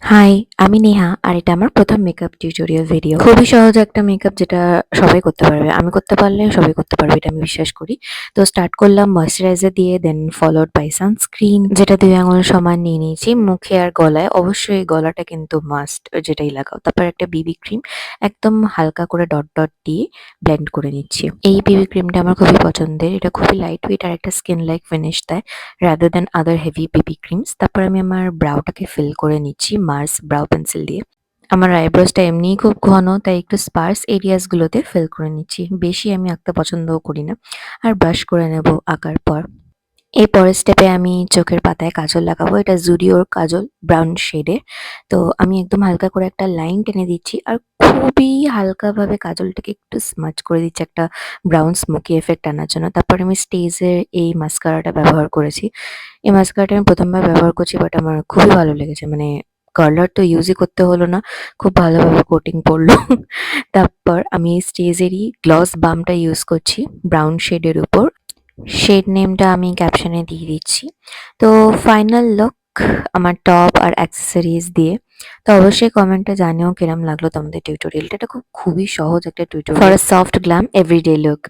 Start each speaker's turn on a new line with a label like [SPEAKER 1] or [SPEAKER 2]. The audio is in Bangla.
[SPEAKER 1] হাই, আমি নেহা আর এটা আমার প্রথম মেকআপ টিউটোরিয়াল ভিডিও। খুবই সহজ একটা মেকআপ যেটা সবাই করতে পারবে। আমি করতে পারলে সবাই করতে পারবে এটা আমি বিশ্বাস করি। তো স্টার্ট করলাম ময়েশ্চারাইজার দিয়ে দেন ফলোড বাই সানস্ক্রিন যেটা ২ আঙুল সমান নিয়ে নিয়েছি মুখে আর গলায়। অবশ্যই গলাটা কিন্তু মাস্ট যেটাই লাগাও। তারপর একটা বিবি ক্রিম একদম হালকা করে ডট ডট দিয়ে ব্লেন্ড করে নিচ্ছি। এই বিবি ক্রিমটা আমার খুবই পছন্দের। এটা খুবই লাইট ওয়েট আর একটা স্কিন লাইক ফিনিশ দেয়। রাদার দ্যান আদার হেভি বেবি ক্রিমস। তারপর আমি আমার ব্রাউটাকে ফিল করে নিচ্ছি মার্স ব্রাউ পেন্সিল দিয়ে। আমার আইব্রোজটা এমনিই খুব ঘন তাই একটু স্পার্স এরিয়াস গুলোতে ফিল করে নিচ্ছি। বেশি আমি আঁকতে পছন্দও করি না। আর ব্রাশ করে নেব আঁকার পর। এই পরের স্টেপে আমি চোখের পাতায় কাজল লাগাবো। এটা জুডিওর কাজল ব্রাউন শেডের। তো আমি একদম হালকা করে একটা লাইন টেনে দিচ্ছি আর খুবই হালকাভাবে কাজলটাকে একটু স্মাচ করে দিচ্ছি একটা ব্রাউন স্মোকি এফেক্ট আনার জন্য। তারপর আমি স্টেজের এই মাস্কারাটা ব্যবহার করেছি। এই মাস্কারাটা আমি ১ম বার ব্যবহার করছি বাট আমার খুবই ভালো লেগেছে। মানে কালার তো ইউজই করতে হলো না। খুব ভালোভাবে কোটিং পড়লো। তারপর আমি স্টেজেরই গ্লস বামটা ইউজ করছি ব্রাউন শেডের উপর। শেড নেমটা আমি ক্যাপশনে দিয়ে দিচ্ছি। তো ফাইনাল লুক আমার টপ আর অ্যাক্সেসরিজ দিয়ে। তো অবশ্যই কমেন্টে জানিও কিরম লাগলো তোমাদের টিউটোরিয়ালটা। এটা খুবই সহজ একটা tutorial for a soft glam everyday look.